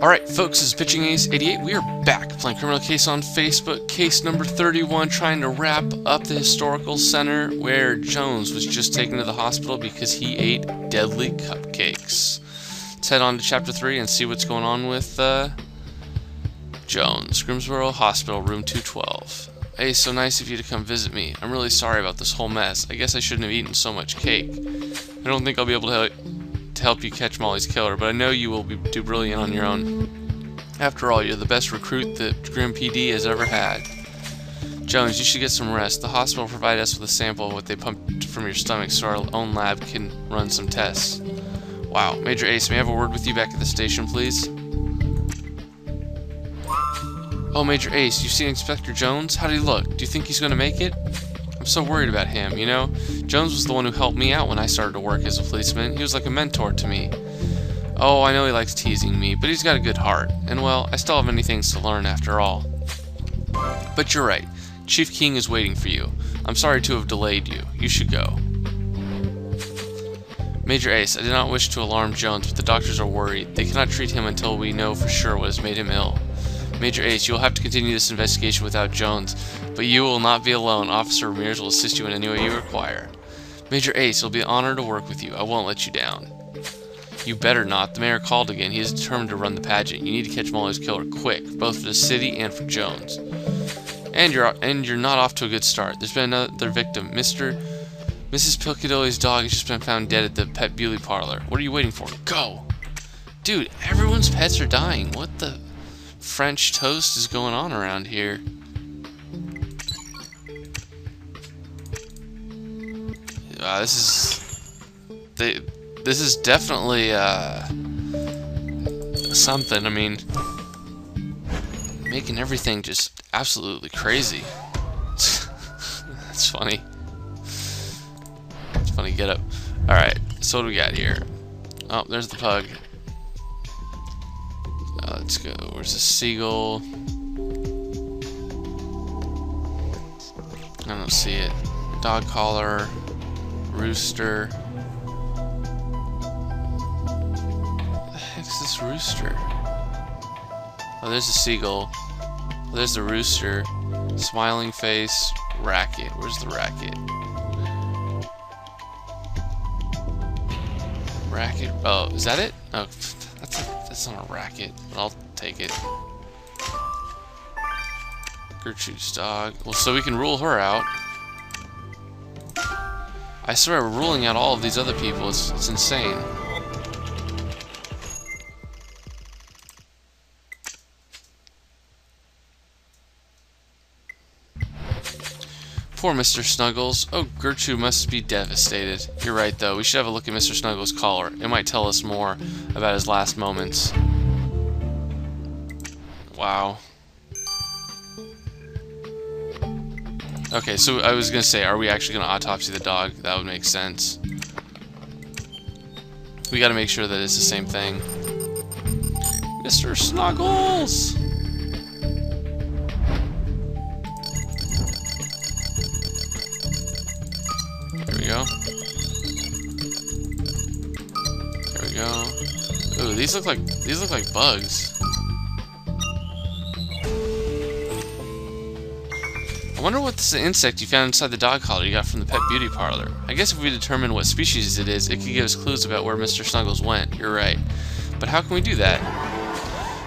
Alright folks, this is Pitching Ace 88. We are back playing Criminal Case on Facebook, case number 31, trying to wrap up the historical center where Jones was just taken to the hospital because he ate deadly cupcakes. Let's head on to chapter 3 and see what's going on with Jones. Grimsboro Hospital, room 212. Hey, so nice of you to come visit me. I'm really sorry about this whole mess. I guess I shouldn't have eaten so much cake. I don't think I'll be able to help you catch Molly's killer, but I know you will do brilliant on your own. After all, you're the best recruit that Grim PD has ever had. Jones, you should get some rest. The hospital provided us with a sample of what they pumped from your stomach so our own lab can run some tests. Wow. Major Ace, may I have a word with you back at the station, please? Oh, Major Ace, you've seen Inspector Jones? How did he look? Do you think he's going to make it? I'm so worried about him, you know? Jones was the one who helped me out when I started to work as a policeman. He was like a mentor to me. Oh, I know he likes teasing me, but he's got a good heart. And well, I still have many things to learn after all. But you're right. Chief King is waiting for you. I'm sorry to have delayed you. You should go. Major Ace, I did not wish to alarm Jones, but the doctors are worried. They cannot treat him until we know for sure what has made him ill. Major Ace, you will have to continue this investigation without Jones, but you will not be alone. Officer Ramirez will assist you in any way you require. Major Ace, it'll be an honor to work with you. I won't let you down. You better not. The mayor called again. He is determined to run the pageant. You need to catch Molly's killer quick, both for the city and for Jones. And you're not off to a good start. There's been another victim. Mrs. Piccadilly's dog has just been found dead at the pet beauty parlor. What are you waiting for? Go! Dude, everyone's pets are dying. What the French toast is going on around here? This is definitely something. I mean, making everything just absolutely crazy. That's funny. It's funny get up. All right, so what do we got here? Oh, there's the pug. Let's go. Where's the seagull? I don't see it. Dog collar, rooster. What the heck's this rooster? Oh, there's the seagull. Oh, there's the rooster. Smiling face. Racket. Where's the racket? Racket. Oh, is that it? Oh, that's not a racket, but I'll take it. Gertrude's dog. Well, so we can rule her out. I swear, we're ruling out all of these other people. It's insane. Poor Mr. Snuggles. Oh, Gertrude must be devastated. You're right, though. We should have a look at Mr. Snuggles' collar. It might tell us more about his last moments. Wow. Okay, so I was going to say, are we actually going to autopsy the dog? That would make sense. We got to make sure that it's the same thing. Mr. Snuggles! There we go. There we go. Ooh, these look like bugs. I wonder what this insect you found inside the dog collar you got from the pet beauty parlor. I guess if we determine what species it is, it could give us clues about where Mr. Snuggles went. You're right. But how can we do that?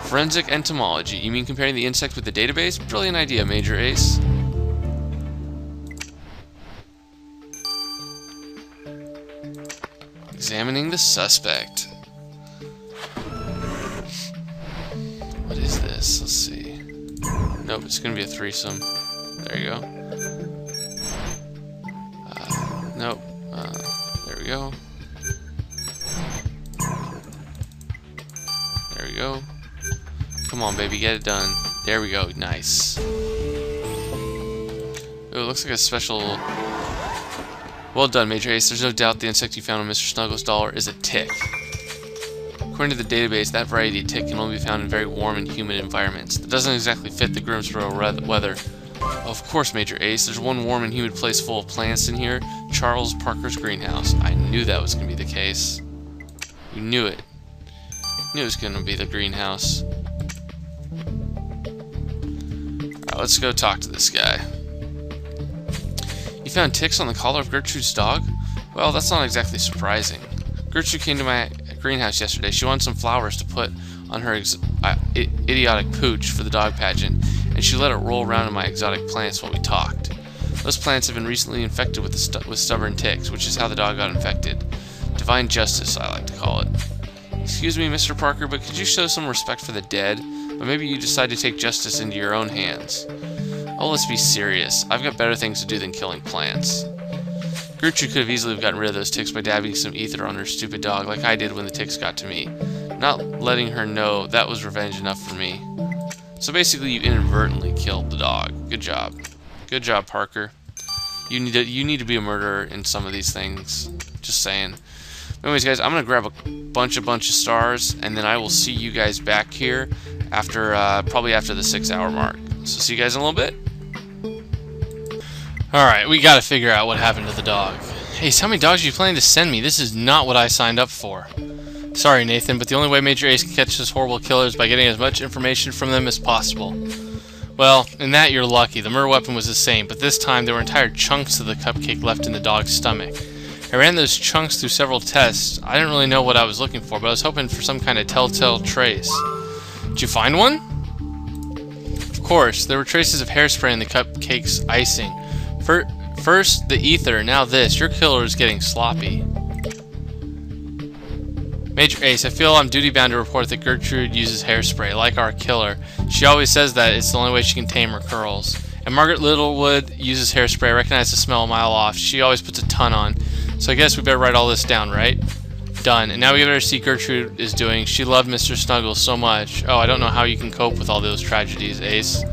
Forensic entomology. You mean comparing the insect with the database? Brilliant idea, Major Ace. Examining the suspect. What is this? Let's see. Nope, it's gonna be a threesome. There you go. Nope. There we go. There we go. Come on, baby, get it done. There we go. Nice. Ooh, it looks like a special... Well done, Major Ace. There's no doubt the insect you found on Mr. Snuggles' dollar is a tick. According to the database, that variety of tick can only be found in very warm and humid environments. That doesn't exactly fit the Grimsboro weather. Of course, Major Ace. There's one warm and humid place full of plants in here. Charles Parker's greenhouse. I knew that was going to be the case. You knew it. Knew it was gonna be the greenhouse. Alright, let's go talk to this guy. You found ticks on the collar of Gertrude's dog? Well, that's not exactly surprising. Gertrude came to my greenhouse yesterday. She wanted some flowers to put on her idiotic pooch for the dog pageant, and she let it roll around in my exotic plants while we talked. Those plants have been recently infected with stubborn ticks, which is how the dog got infected. Divine justice, I like to call it. Excuse me, Mr. Parker, but could you show some respect for the dead? Or maybe you decide to take justice into your own hands. Oh, let's be serious. I've got better things to do than killing plants. Gertrude could have easily gotten rid of those ticks by dabbing some ether on her stupid dog like I did when the ticks got to me. Not letting her know that was revenge enough for me. So basically you inadvertently killed the dog. Good job. Good job, Parker. You need to be a murderer in some of these things. Just saying. Anyways, guys, I'm gonna grab a bunch of stars, and then I will see you guys back here after probably after the 6-hour mark. So see you guys in a little bit. Alright, we gotta figure out what happened to the dog. Hey, how many dogs are you planning to send me? This is not what I signed up for. Sorry, Nathan, but the only way Major Ace can catch this horrible killer is by getting as much information from them as possible. Well, in that you're lucky. The murder weapon was the same, but this time there were entire chunks of the cupcake left in the dog's stomach. I ran those chunks through several tests. I didn't really know what I was looking for, but I was hoping for some kind of telltale trace. Did you find one? Of course, there were traces of hairspray in the cupcake's icing. First the ether, now this. Your killer is getting sloppy. Major Ace, I feel I'm duty-bound to report that Gertrude uses hairspray, like our killer. She always says that it's the only way she can tame her curls. And Margaret Littlewood uses hairspray. I recognize the smell a mile off. She always puts a ton on. So I guess we better write all this down, right? Done. And now we gotta see Gertrude is doing. She loved Mr. Snuggles so much. Oh, I don't know how you can cope with all those tragedies, Ace.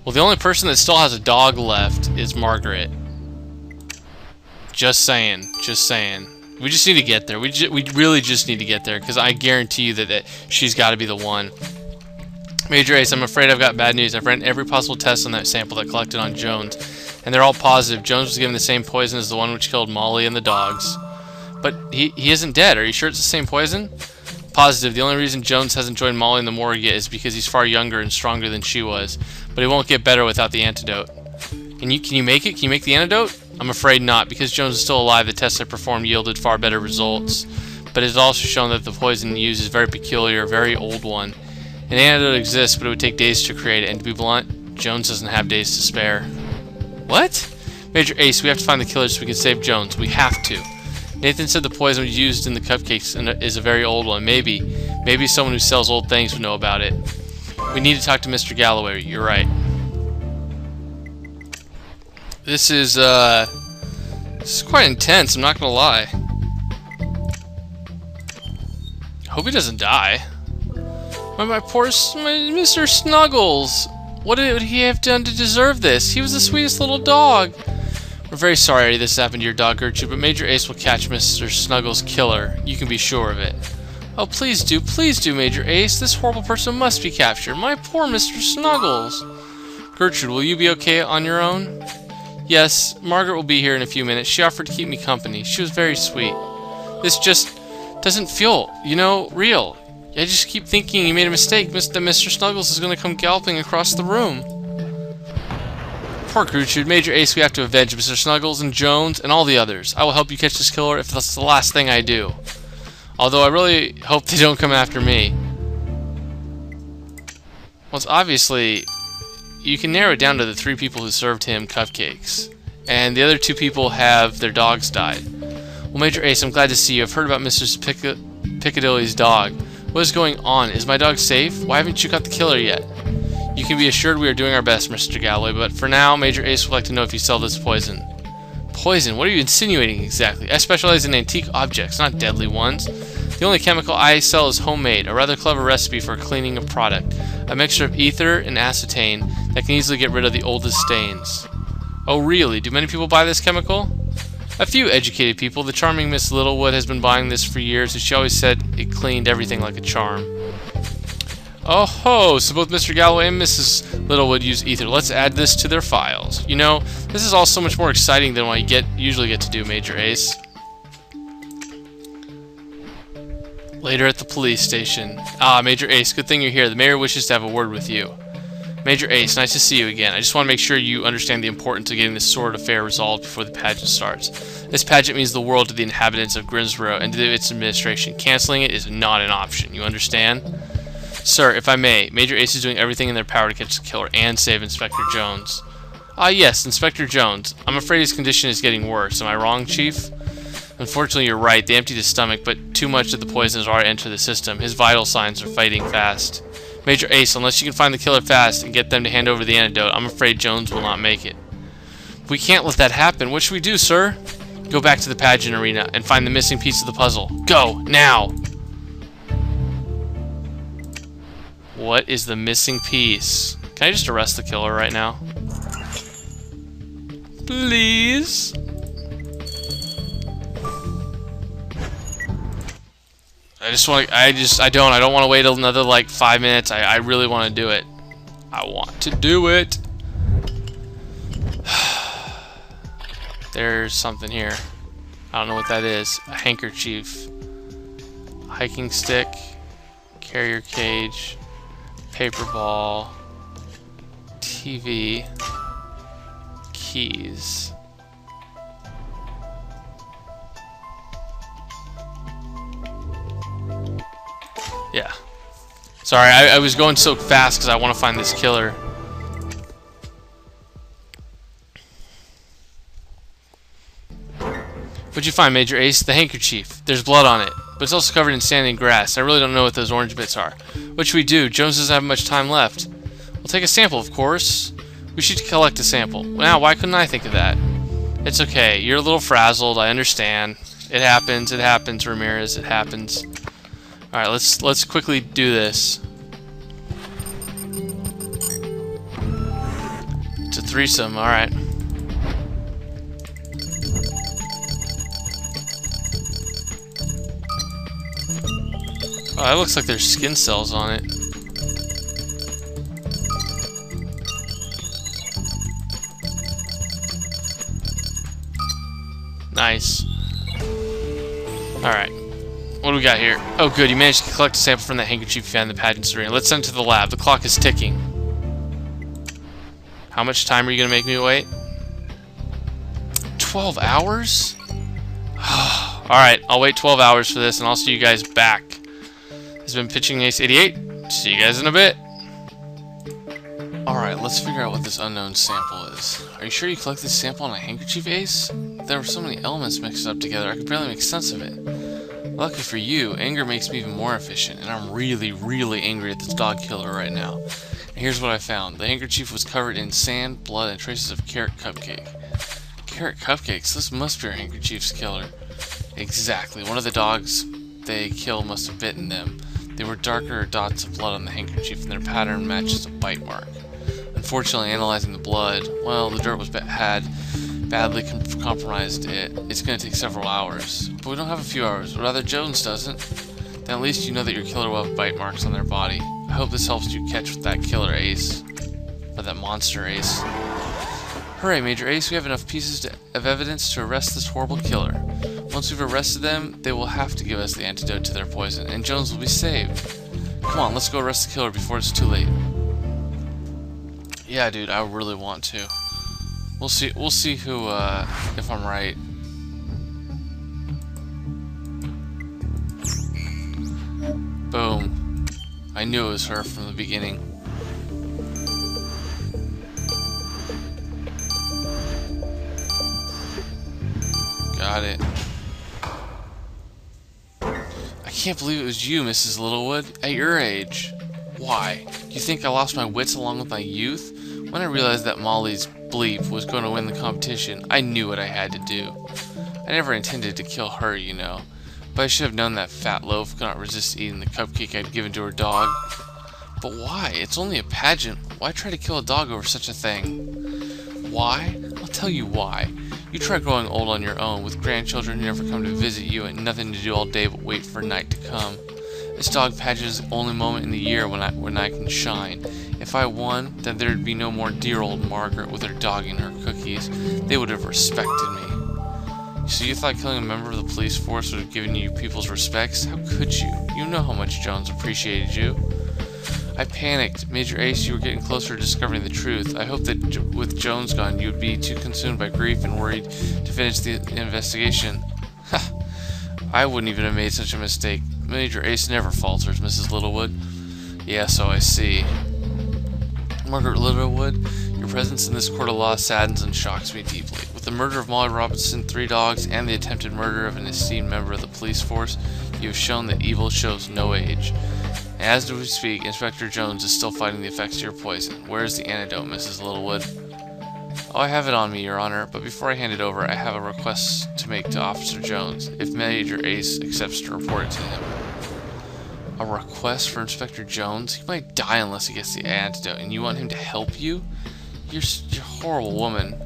Well, the only person that still has a dog left is Margaret. Just saying. Just saying. We just need to get there. We really just need to get there, because I guarantee you that she's got to be the one. Major Ace, I'm afraid I've got bad news. I've ran every possible test on that sample that collected on Jones, and they're all positive. Jones was given the same poison as the one which killed Molly and the dogs. But he isn't dead. Are you sure it's the same poison? Positive. The only reason Jones hasn't joined Molly in the morgue yet is because he's far younger and stronger than she was. But he won't get better without the antidote. Can you make it? Can you make the antidote? I'm afraid not. Because Jones is still alive, the tests I performed yielded far better results. But it has also shown that the poison used is very peculiar, a very old one. An antidote exists, but it would take days to create it. And to be blunt, Jones doesn't have days to spare. What? Major Ace, we have to find the killer so we can save Jones. We have to. Nathan said the poison used in the cupcakes is a very old one. Maybe someone who sells old things would know about it. We need to talk to Mr. Galloway. You're right. This is quite intense, I'm not gonna lie. Hope he doesn't die. My poor Mr. Snuggles! What did he have done to deserve this? He was the sweetest little dog. We're very sorry this happened to your dog, Gertrude, but Major Ace will catch Mr. Snuggles' killer. You can be sure of it. Oh, please do, Major Ace. This horrible person must be captured. My poor Mr. Snuggles. Gertrude, will you be okay on your own? Yes, Margaret will be here in a few minutes. She offered to keep me company. She was very sweet. This just doesn't feel, real. I just keep thinking you made a mistake, that Mr. Snuggles is going to come galloping across the room. Poor Gertrude. Major Ace, we have to avenge Mr. Snuggles and Jones and all the others. I will help you catch this killer if that's the last thing I do. Although I really hope they don't come after me. Well, it's obviously... You can narrow it down to the 3 people who served him cupcakes. And the other 2 people have their dogs died. Well, Major Ace, I'm glad to see you. I've heard about Mr. Piccadilly's dog. What is going on? Is my dog safe? Why haven't you got the killer yet? You can be assured we are doing our best, Mr. Galloway, but for now, Major Ace would like to know if you sell this poison. Poison? What are you insinuating exactly? I specialize in antique objects, not deadly ones. The only chemical I sell is homemade, a rather clever recipe for cleaning a product. A mixture of ether and acetane that can easily get rid of the oldest stains. Oh really? Do many people buy this chemical? A few educated people. The charming Miss Littlewood has been buying this for years, and she always said it cleaned everything like a charm. Oh ho! So both Mr. Galloway and Mrs. Littlewood use ether. Let's add this to their files. This is all so much more exciting than what you usually get to do, Major Ace. Later at the police station. Ah, Major Ace, good thing you're here. The mayor wishes to have a word with you. Major Ace, nice to see you again. I just want to make sure you understand the importance of getting this sword affair resolved before the pageant starts. This pageant means the world to the inhabitants of Grimsboro and to its administration. Canceling it is not an option. You understand? Sir, if I may, Major Ace is doing everything in their power to catch the killer and save Inspector Jones. Ah, yes, Inspector Jones. I'm afraid his condition is getting worse. Am I wrong, Chief? Unfortunately, you're right. They emptied his stomach, but too much of the poison has already entered the system. His vital signs are fighting fast. Major Ace, unless you can find the killer fast and get them to hand over the antidote, I'm afraid Jones will not make it. We can't let that happen. What should we do, sir? Go back to the pageant arena and find the missing piece of the puzzle. Go, now! What is the missing piece? Can I just arrest the killer right now? Please? I don't want to wait another like 5 minutes. I really want to do it. I want to do it. There's something here. I don't know what that is. A handkerchief. Hiking stick. Carrier cage. Paper ball. TV. Keys. Yeah. Sorry, I was going so fast because I want to find this killer. What'd you find, Major Ace? The handkerchief. There's blood on it, but it's also covered in sand and grass. I really don't know what those orange bits are. What should we do? Jones doesn't have much time left. We'll take a sample, of course. We should collect a sample. Now, why couldn't I think of that? It's okay. You're a little frazzled. I understand. It happens. It happens, Ramirez. It happens. Alright, let's quickly do this. It's a threesome, alright. Oh, that looks like there's skin cells on it. Nice. Alright. What do we got here? Oh, good. You managed to collect a sample from that handkerchief you found in the pageant arena. Let's send it to the lab. The clock is ticking. How much time are you going to make me wait? 12 hours? Alright, I'll wait 12 hours for this, and I'll see you guys back. This has been Pitching Ace 88. See you guys in a bit. Alright, let's figure out what this unknown sample is. Are you sure you collected this sample on a handkerchief, Ace? There were so many elements mixed up together, I could barely make sense of it. Lucky for you, anger makes me even more efficient, and I'm really, really angry at this dog killer right now. And here's what I found. The handkerchief was covered in sand, blood, and traces of carrot cupcake. Carrot cupcakes? This must be our handkerchief's killer. Exactly. One of the dogs they killed must have bitten them. They were darker dots of blood on the handkerchief, and their pattern matches a bite mark. Unfortunately, analyzing the blood, well, the dirt had badly compromised it. It's going to take several hours. But we don't have a few hours. Rather, Jones doesn't. Then at least you know that your killer will have bite marks on their body. I hope this helps you catch that killer, Ace. Or that monster, Ace. Hooray, Major Ace. We have enough pieces of evidence to arrest this horrible killer. Once we've arrested them, they will have to give us the antidote to their poison, and Jones will be saved. Come on, let's go arrest the killer before it's too late. Yeah, dude, I really want to. We'll see who, if I'm right. Boom. I knew it was her from the beginning. Got it. I can't believe it was you, Mrs. Littlewood, at your age. Why? Do you think I lost my wits along with my youth? When I realized that Molly's bleep was going to win the competition, I knew what I had to do. I never intended to kill her, you know, but I should have known that fat loaf could not resist eating the cupcake I'd given to her dog. But why? It's only a pageant. Why try to kill a dog over such a thing? Why? I'll tell you why. You try growing old on your own, with grandchildren who never come to visit you and nothing to do all day but wait for night to come. This dog pageant is the only moment in the year when I can shine. If I won, then there'd be no more dear old Margaret with her dog and her cookies. They would have respected me. So you thought killing a member of the police force would have given you people's respects? How could you? You know how much Jones appreciated you. I panicked. Major Ace, you were getting closer to discovering the truth. I hoped that with Jones gone, you would be too consumed by grief and worried to finish the investigation. Ha! I wouldn't even have made such a mistake. Major Ace never falters, Mrs. Littlewood. Yeah, so I see. Margaret Littlewood, your presence in this court of law saddens and shocks me deeply. With the murder of Molly Robinson, 3 dogs, and the attempted murder of an esteemed member of the police force, you have shown that evil shows no age. As we speak, Inspector Jones is still fighting the effects of your poison. Where is the antidote, Mrs. Littlewood? Oh, I have it on me, Your Honor, but before I hand it over, I have a request to make to Officer Jones, if Major Ace accepts to report it to him. A request for Inspector Jones? He might die unless he gets the antidote, and you want him to help you? You're a horrible woman.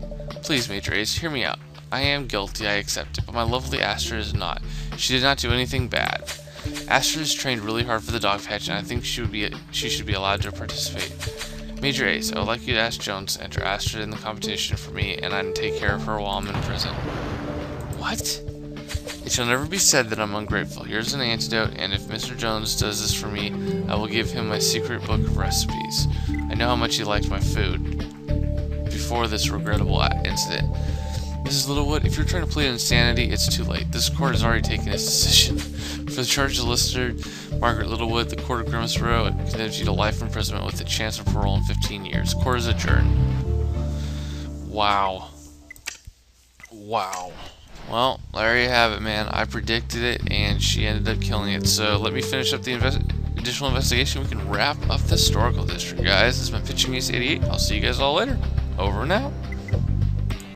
Please, Major Ace, hear me out. I am guilty, I accept it, but my lovely Astrid is not. She did not do anything bad. Astrid is trained really hard for the dog patch, and I think she should be allowed to participate. Major Ace, I would like you to ask Jones to enter Astrid in the competition for me, and I can take care of her while I'm in prison. What? It shall never be said that I'm ungrateful. Here's an antidote, and if Mr. Jones does this for me, I will give him my secret book of recipes. I know how much he liked my food before this regrettable incident. Mrs. Littlewood, if you're trying to plead insanity, it's too late. This court has already taken its decision. For the charges listed, Margaret Littlewood, the Court of Grimace Row condemns you to life imprisonment with a chance of parole in 15 years. Court is adjourned. Wow. Wow. Well, there you have it, man. I predicted it, and she ended up killing it. So let me finish up the additional investigation. We can wrap up the historical district, guys. This has been Pitching Ace 88. I'll see you guys all later. Over and out.